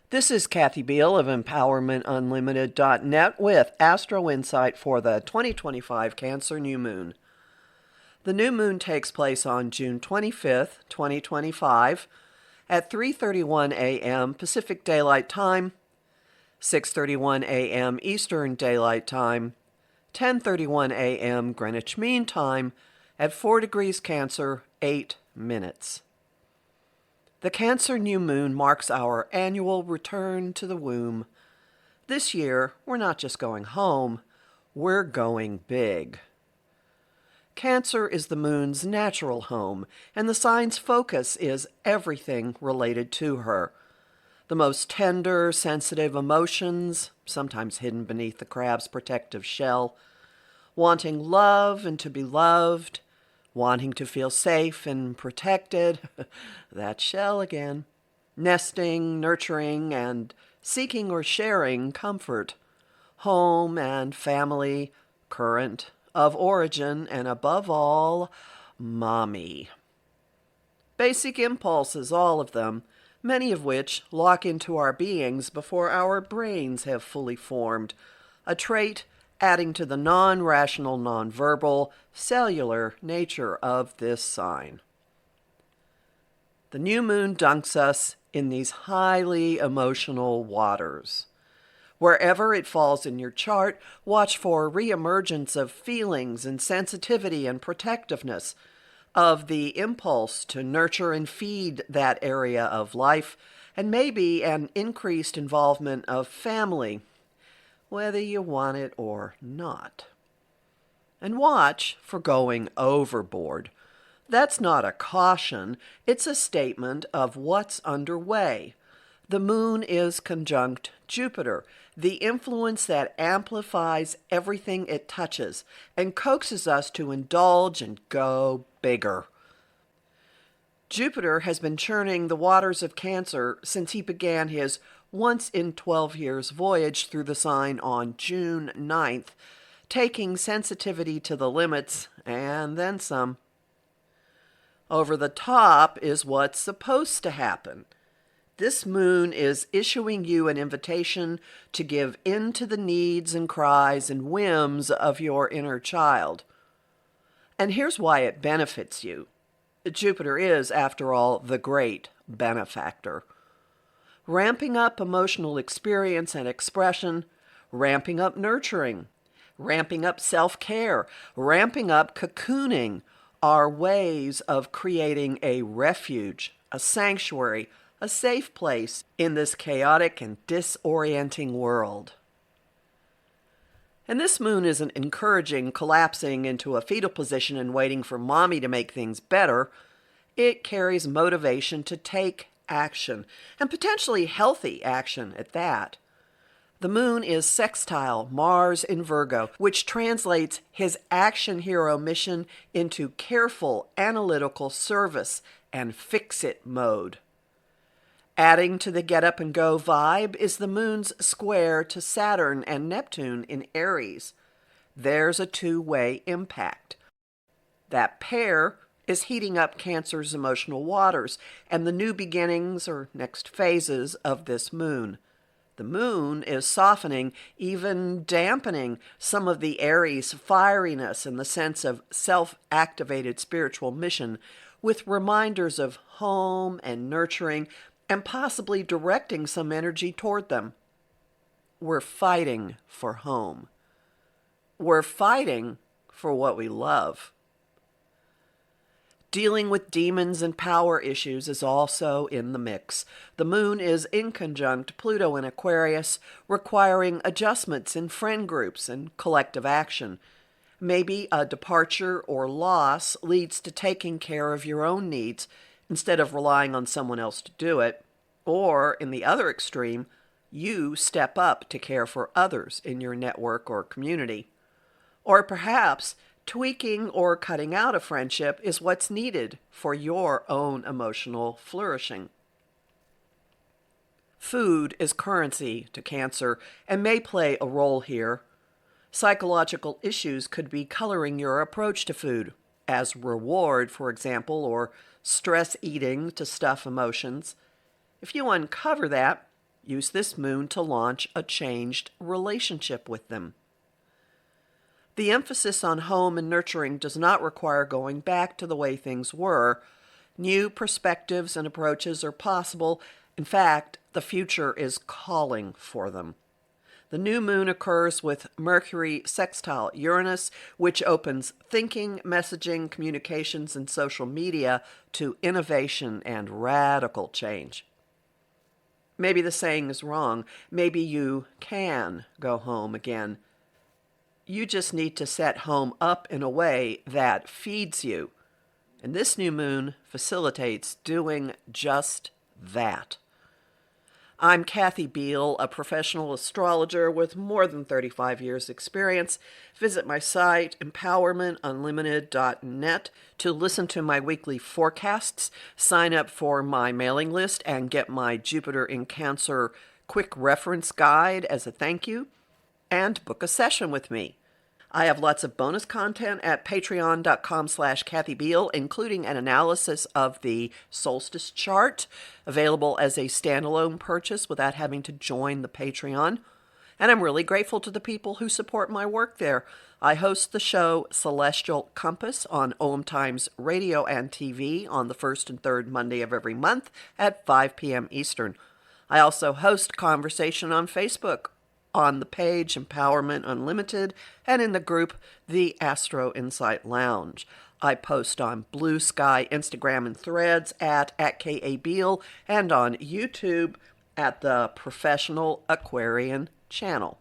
This is Kathy Beal of EmpowermentUnlimited.net with Astro Insight for the 2025 Cancer New Moon. The new moon takes place on June 25th, 2025 at 3:31 a.m. Pacific Daylight Time, 6:31 a.m. Eastern Daylight Time, 10:31 a.m. Greenwich Mean Time at 4 degrees Cancer, 8 minutes. The Cancer New Moon marks our annual return to the womb. This year, we're not just going home, we're going big. Cancer is the moon's natural home, and the sign's focus is everything related to her. The most tender, sensitive emotions, sometimes hidden beneath the crab's protective shell, wanting love and to be loved, wanting to feel safe and protected, that shell again, nesting, nurturing, and seeking or sharing comfort, home and family, current, of origin, and above all, mommy. Basic impulses, all of them, many of which lock into our beings before our brains have fully formed, a trait adding to the non-rational, non-verbal, cellular nature of this sign. The new moon dunks us in these highly emotional waters. Wherever it falls in your chart, watch for reemergence of feelings and sensitivity and protectiveness, of the impulse to nurture and feed that area of life, and maybe an increased involvement of family, whether you want it or not. And watch for going overboard. That's not a caution, it's a statement of what's underway. The moon is conjunct Jupiter, the influence that amplifies everything it touches and coaxes us to indulge and go bigger. Jupiter has been churning the waters of Cancer since he began his once in 12 years voyage through the sign on June 9th, taking sensitivity to the limits and then some. Over the top is what's supposed to happen. This moon is issuing you an invitation to give in to the needs and cries and whims of your inner child. And here's why it benefits you. Jupiter is, after all, the great benefactor. Ramping up emotional experience and expression, ramping up nurturing, ramping up self-care, ramping up cocooning are ways of creating a refuge, a sanctuary, a safe place in this chaotic and disorienting world. And this moon isn't encouraging collapsing into a fetal position and waiting for mommy to make things better. It carries motivation to take action, and potentially healthy action at that. The moon is sextile Mars in Virgo, which translates his action hero mission into careful, analytical service and fix-it mode. Adding to the get-up-and-go vibe is the moon's square to Saturn and Neptune in Aries. There's a two-way impact. That pair is heating up Cancer's emotional waters and the new beginnings or next phases of this moon. The moon is softening, even dampening some of the Aries fieriness and the sense of self-activated spiritual mission with reminders of home and nurturing and possibly directing some energy toward them. We're fighting for home. We're fighting for what we love. Dealing with demons and power issues is also in the mix. The moon is inconjunct Pluto in Aquarius, requiring adjustments in friend groups and collective action. Maybe a departure or loss leads to taking care of your own needs instead of relying on someone else to do it. Or, in the other extreme, you step up to care for others in your network or community. Or perhaps tweaking or cutting out a friendship is what's needed for your own emotional flourishing. Food is currency to Cancer and may play a role here. Psychological issues could be coloring your approach to food, as reward, for example, or stress eating to stuff emotions. If you uncover that, use this moon to launch a changed relationship with them. The emphasis on home and nurturing does not require going back to the way things were. New perspectives and approaches are possible. In fact, the future is calling for them. The new moon occurs with Mercury sextile Uranus, which opens thinking, messaging, communications, and social media to innovation and radical change. Maybe the saying is wrong. Maybe you can go home again. You just need to set home up in a way that feeds you. And this new moon facilitates doing just that. I'm Kathy Beal, a professional astrologer with more than 35 years' experience. Visit my site, empowermentunlimited.net, to listen to my weekly forecasts, sign up for my mailing list, and get my Jupiter in Cancer quick reference guide as a thank you, and book a session with me. I have lots of bonus content at patreon.com/Kathy Beal, including an analysis of the solstice chart, available as a standalone purchase without having to join the Patreon. And I'm really grateful to the people who support my work there. I host the show Celestial Compass on OM Times Radio and TV on the first and third Monday of every month at 5 p.m. Eastern. I also host conversation on Facebook, on the page Empowerment Unlimited, and in the group The Astro Insight Lounge. I post on Blue Sky, Instagram, and Threads at @KABeal, and on YouTube at the Professional Aquarian channel.